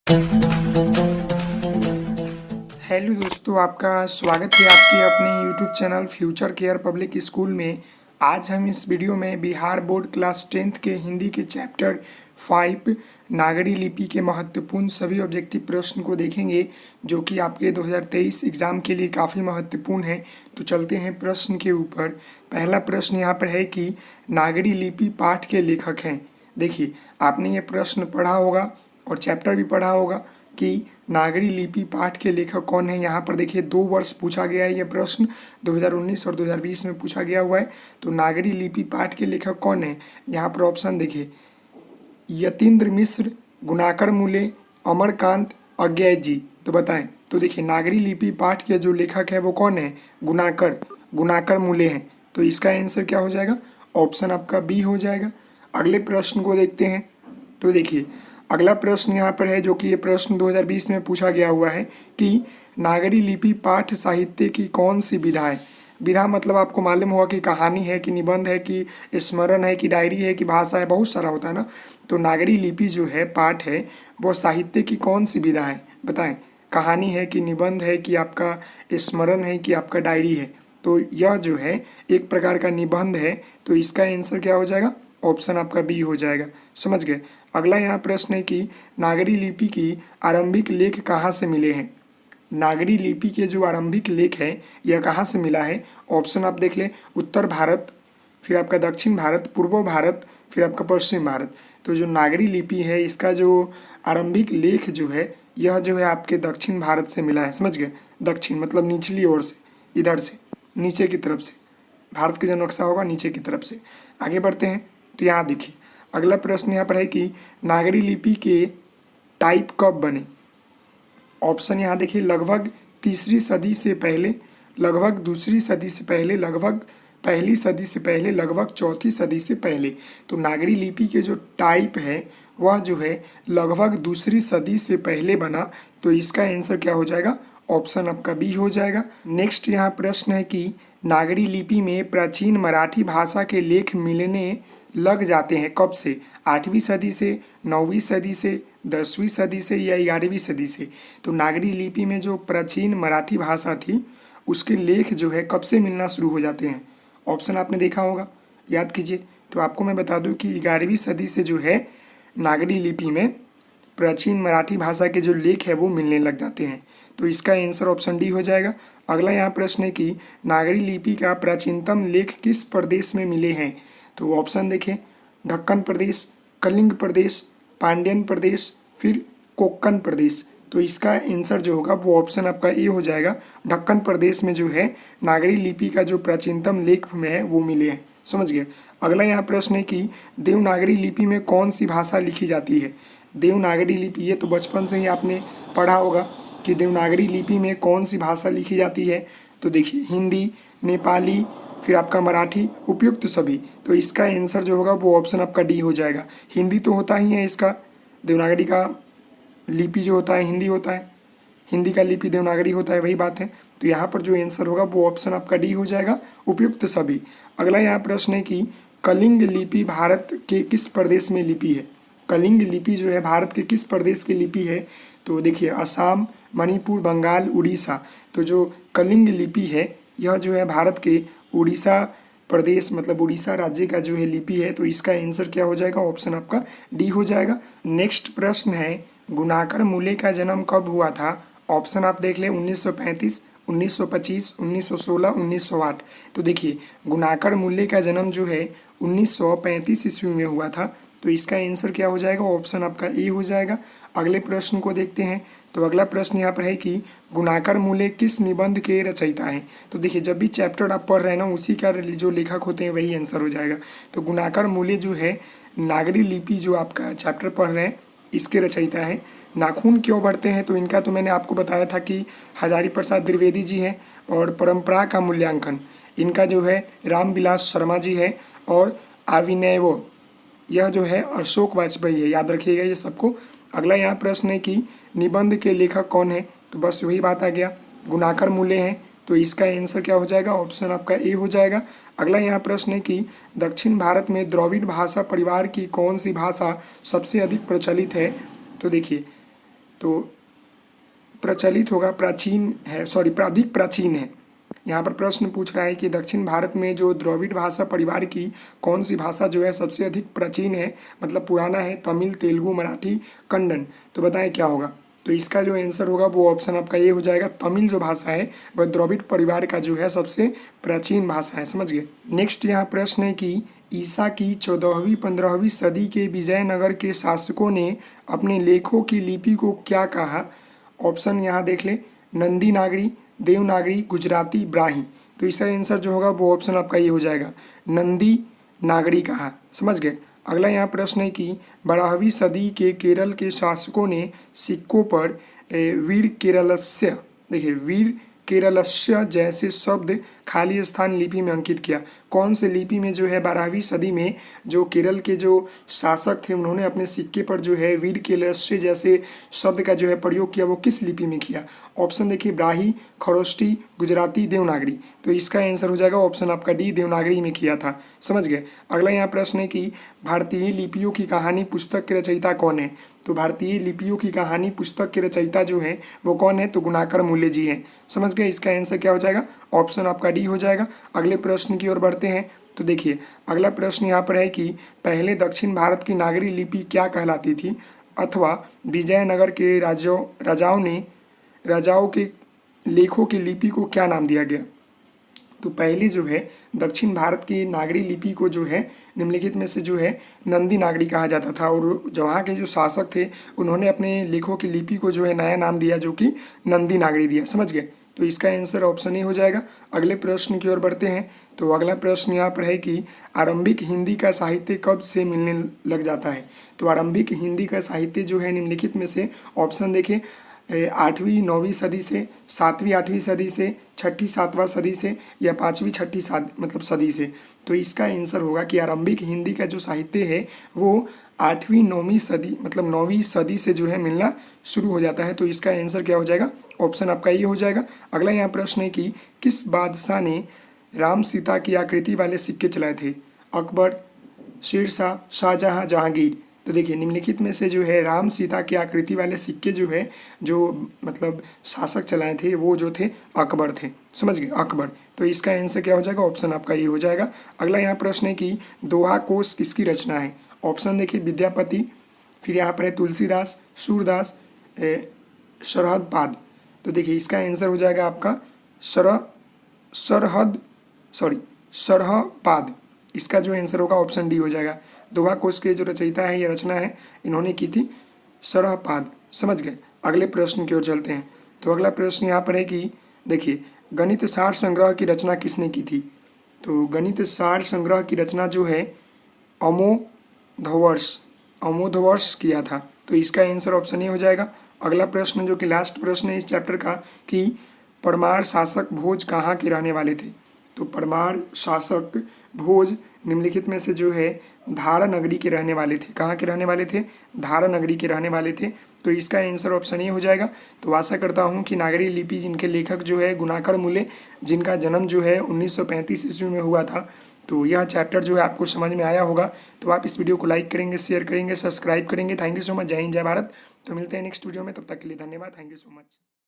Hello दोस्तों, आपका स्वागत है आपके अपने YouTube channel future care public school में। आज हम इस वीडियो में बिहार बोर्ड क्लास 10th के हिंदी के चैप्टर 5 नागरी लिपि के महत्वपूर्ण सभी ऑब्जेक्टिव प्रश्न को देखेंगे, जो कि आपके 2023 एग्ज़ाम के लिए काफ़ी महत्वपूर्ण है। तो चलते हैं प्रश्न के ऊपर। पहला प्रश्न यहाँ पर है कि नागरी लिपि पाठ के लेखक हैं। देखिए, आपने ये प्रश्न पढ़ा होगा और चैप्टर भी पढ़ा होगा कि नागरी लिपि पाठ के लेखक कौन है। यहाँ पर देखिए 2 वर्ष पूछा गया है, ये प्रश्न 2019 और 2020 में पूछा गया हुआ है। तो नागरी लिपि पाठ के लेखक कौन है, यहाँ पर ऑप्शन देखिए, यतीन्द्र मिश्र, गुणाकर मूले, अमरकांत, अज्ञय जी। तो बताएं। तो देखिए, नागरी लिपि पाठ के जो लेखक है वो कौन है, गुणाकर मूले हैं। तो इसका आंसर क्या हो जाएगा, ऑप्शन आपका बी हो जाएगा। अगले प्रश्न को देखते हैं। तो देखिए, अगला प्रश्न यहाँ पर है, जो कि ये प्रश्न 2020 में पूछा गया हुआ है कि नागरी लिपि पाठ साहित्य की कौन सी विधा है। विधा मतलब आपको मालूम होगा कि कहानी है कि निबंध है कि स्मरण है कि डायरी है कि भाषा है, बहुत सारा होता है ना। तो नागरी लिपि जो है पाठ है वो साहित्य की कौन सी विधा है, बताएं। कहानी है कि निबंध है कि आपका स्मरण है कि आपका डायरी है। तो यह जो है एक प्रकार का निबंध है। तो इसका आंसर क्या हो जाएगा, ऑप्शन आपका बी हो जाएगा। समझ गए। अगला यहाँ प्रश्न है कि नागरी लिपि की आरंभिक लेख कहाँ से मिले हैं। नागरी लिपि के जो आरंभिक लेख है यह कहाँ से मिला है। ऑप्शन आप देख लें, उत्तर भारत, फिर आपका दक्षिण भारत, पूर्व भारत, फिर आपका पश्चिम भारत। तो जो नागरी लिपि है इसका जो आरंभिक लेख जो है यह जो है आपके दक्षिण भारत से मिला है। समझ गए। दक्षिण मतलब निचली ओर से, इधर से नीचे की तरफ से, भारत का जो नक्शा होगा नीचे की तरफ से। आगे बढ़ते हैं। तो यहाँ देखिए, अगला प्रश्न यहाँ पर है कि नागरी लिपि के टाइप कब बने। ऑप्शन यहाँ देखिए, लगभग 3री सदी से पहले, लगभग 2री सदी से पहले, लगभग 1ली सदी से पहले, लगभग 4थी सदी से पहले। तो नागरी लिपि के जो टाइप है वह जो है लगभग 2री सदी से पहले बना। तो इसका आंसर क्या हो जाएगा, ऑप्शन आपका बी हो जाएगा। नेक्स्ट यहाँ प्रश्न है कि नागरी लिपि में प्राचीन मराठी भाषा के लेख मिलने लग जाते हैं कब से, 8वीं सदी से, 9वीं सदी से, 10वीं सदी से या 11वीं सदी से। तो नागरी लिपि में जो प्राचीन मराठी भाषा थी उसके लेख जो है कब से मिलना शुरू हो जाते हैं। ऑप्शन आपने देखा होगा, याद कीजिए। तो आपको मैं बता दूं कि 11वीं सदी से जो है नागरी लिपि में प्राचीन मराठी भाषा के जो लेख है वो मिलने लग जाते हैं। तो इसका आंसर ऑप्शन डी हो जाएगा। अगला यहाँ प्रश्न है कि नागरी लिपि का प्राचीनतम लेख किस प्रदेश में मिले हैं। तो ऑप्शन देखें, ढक्कन प्रदेश, कलिंग प्रदेश, पांड्यन प्रदेश, फिर कोक्कन प्रदेश। तो इसका आंसर जो होगा वो ऑप्शन आपका ए हो जाएगा। ढक्कन प्रदेश में जो है नागरी लिपि का जो प्राचीनतम लेख में है वो मिले हैं। समझ गए। अगला यहाँ प्रश्न है कि देवनागरी लिपि में कौन सी भाषा लिखी जाती है। देवनागरी लिपि, ये तो बचपन से ही आपने पढ़ा होगा कि देवनागरी लिपि में कौन सी भाषा लिखी जाती है। तो देखिए, हिंदी, नेपाली, फिर आपका मराठी, उपयुक्त सभी। तो इसका आंसर जो होगा वो ऑप्शन आपका डी हो जाएगा। हिंदी तो होता ही है, इसका देवनागरी का लिपि जो होता है हिंदी होता है, हिंदी का लिपि देवनागरी होता है, वही बात है। तो यहाँ पर जो आंसर होगा वो ऑप्शन आपका डी हो जाएगा, उपयुक्त सभी। अगला यहाँ प्रश्न है कि कलिंग लिपि भारत के किस प्रदेश में लिपि है। कलिंग लिपि जो है भारत के किस प्रदेश की लिपि है। तो देखिए, असम, मणिपुर, बंगाल, उड़ीसा। तो जो कलिंग लिपि है यह जो है भारत के उड़ीसा प्रदेश मतलब उड़ीसा राज्य का जो है लिपि है। तो इसका आंसर क्या हो जाएगा, ऑप्शन आपका डी हो जाएगा। नेक्स्ट प्रश्न है, गुणाकर मूले का जन्म कब हुआ था। ऑप्शन आप देख लें, 1935, 1925, 1916, 1908। तो देखिए, गुणाकर मूले का जन्म जो है 1935 ईस्वी में हुआ था। तो इसका आंसर क्या हो जाएगा, ऑप्शन आपका ए हो जाएगा। अगले प्रश्न को देखते हैं। तो अगला प्रश्न यहाँ पर है कि गुणाकर मूले किस निबंध के रचयिता हैं। तो देखिए, जब भी चैप्टर आप पढ़ रहे हैं ना उसी का जो लेखक होते हैं वही आंसर हो जाएगा। तो गुणाकर मूले जो है नागरी लिपि जो आपका चैप्टर पढ़ रहे हैं इसके रचयिता है। नाखून क्यों बढ़ते हैं, तो इनका तो मैंने आपको बताया था कि हजारी प्रसाद द्विवेदी जी हैं। और परंपरा का मूल्यांकन इनका जो है रामविलास शर्मा जी है। और अभिनव यह जो है अशोक वाजपेयी है, याद रखिएगा ये सबको। अगला यहाँ प्रश्न है कि निबंध के लेखक कौन है। तो बस वही बात आ गया, गुणाकर मूले हैं। तो इसका आंसर क्या हो जाएगा, ऑप्शन आपका ए हो जाएगा। अगला यहाँ प्रश्न है कि दक्षिण भारत में द्रविड़ भाषा परिवार की कौन सी भाषा सबसे अधिक प्रचलित है। तो देखिए, तो प्रचलित होगा, प्राचीन है, सॉरी अधिक प्राचीन है। यहाँ पर प्रश्न पूछ रहा है कि दक्षिण भारत में जो द्रविड़ भाषा परिवार की कौन सी भाषा जो है सबसे अधिक प्राचीन है, मतलब पुराना है? तमिल, तेलुगु, मराठी, कन्नड़। तो बताएं क्या होगा? तो इसका जो आंसर होगा वो ऑप्शन आपका ये हो जाएगा। तमिल जो भाषा है वह द्रविड़ परिवार का जो है सबसे प्राचीन भाषा है। समझ गए। नेक्स्ट यहाँ प्रश्न है कि ईसा की 14वीं 15वीं सदी के विजयनगर के शासकों ने अपने लेखों की लिपि को क्या कहा? ऑप्शन यहाँ देख ले, नंदी नागरी, देवनागरी, गुजराती, ब्राही। तो इसका आंसर जो होगा वो ऑप्शन आपका ये हो जाएगा, नंदी नागरी कहा। समझ गए। अगला यहाँ प्रश्न है कि 12वीं सदी के केरल के शासकों ने सिक्कों पर वीर केरलस्य, देखिए वीर केरलस्य जैसे शब्द खाली स्थान लिपि में अंकित किया। कौन से लिपि में जो है 12वीं सदी में जो केरल के जो शासक थे उन्होंने अपने सिक्के पर जो है वीर केरलस्य जैसे शब्द का जो है प्रयोग किया, वो किस लिपि में किया? ऑप्शन देखिए, ब्राही, खरोष्टी, गुजराती, देवनागरी। तो इसका आंसर हो जाएगा ऑप्शन आपका डी, देवनागरी में किया था। समझ गए। अगला यहाँ प्रश्न है कि भारतीय लिपियों की कहानी पुस्तक के रचयिता कौन है? तो भारतीय लिपियों की कहानी पुस्तक के रचयिता जो है वो कौन है? तो गुणाकर मूल्य जी हैं। समझ गए। इसका आंसर क्या हो जाएगा? ऑप्शन आपका डी हो जाएगा। अगले प्रश्न की ओर बढ़ते हैं। तो देखिए अगला प्रश्न यहाँ पर है कि पहले दक्षिण भारत की नागरी लिपि क्या कहलाती थी, अथवा विजयनगर के राजाओं के लेखों की लिपि को क्या नाम दिया गया? तो पहले जो है दक्षिण भारत की नागरी लिपि को जो है निम्नलिखित में से जो है नंदी नागरी कहा जाता था, और वहाँ के जो शासक थे उन्होंने अपने लेखों की लिपि को जो है नया नाम दिया जो कि नंदी नागरी दिया। समझ गए। तो इसका आंसर ऑप्शन ही हो जाएगा। अगले प्रश्न की ओर बढ़ते हैं। तो अगला प्रश्न यहाँ पर है कि आरंभिक हिंदी का साहित्य कब से मिलने लग जाता है? तो आरंभिक हिंदी का साहित्य जो है निम्नलिखित में से ऑप्शन देखिए, 8वीं 9वीं सदी से, 7वीं 8वीं सदी से, 6ठी 7वां सदी से, या 5वीं 6ठी मतलब सदी से। तो इसका आंसर होगा कि आरंभिक हिंदी का जो साहित्य है वो 8वीं 9वीं सदी मतलब 9वीं सदी से जो है मिलना शुरू हो जाता है। तो इसका आंसर क्या हो जाएगा? ऑप्शन आपका ये हो जाएगा। अगला यहाँ प्रश्न है कि किस बादशाह ने राम सीता की आकृति वाले सिक्के चलाए थे? अकबर, शेरशाह, शाहजहां, जहांगीर। तो देखिए निम्नलिखित में से जो है राम सीता की आकृति वाले सिक्के जो है जो मतलब शासक चलाए थे वो जो थे अकबर थे। समझ गए, अकबर। तो इसका आंसर क्या हो जाएगा? ऑप्शन आपका ये हो जाएगा। अगला यहाँ प्रश्न है कि दोहा कोश किसकी रचना है? ऑप्शन देखिए, विद्यापति, फिर यहाँ पर है तुलसीदास, सूरदास, सरहदपाद। तो देखिए इसका आंसर हो जाएगा आपका सरहपाद। इसका जो आंसर होगा ऑप्शन डी हो जाएगा। दोहा कोश के जो रचयिता है, ये रचना है इन्होंने की थी सरहपाद। समझ गए। अगले प्रश्न की ओर चलते हैं। तो अगला प्रश्न यहाँ पर है कि देखिए गणित सार संग्रह की रचना किसने की थी? तो गणित सार संग्रह की रचना जो है अमोधवर्ष किया था। तो इसका आंसर ऑप्शन ए हो जाएगा। अगला प्रश्न जो कि लास्ट प्रश्न है इस चैप्टर का कि परमार शासक भोज कहाँ के रहने वाले थे? तो परमार शासक भोज निम्नलिखित में से जो है धारा नगरी के रहने वाले थे। कहाँ के रहने वाले थे? धारा नगरी के रहने वाले थे। तो इसका आंसर ऑप्शन ए हो जाएगा। तो आशा करता हूँ कि नागरी लिपि जिनके लेखक जो है गुणाकर मूल्य, जिनका जन्म जो है 1935 ईस्वी में हुआ था, तो यह चैप्टर जो है आपको समझ में आया होगा। तो आप इस वीडियो को लाइक करेंगे, शेयर करेंगे, सब्सक्राइब करेंगे। Thank you so much. जय हिंद, जय भारत। तो मिलते हैं नेक्स्ट वीडियो में, तब तक के लिए धन्यवाद। Thank you so much.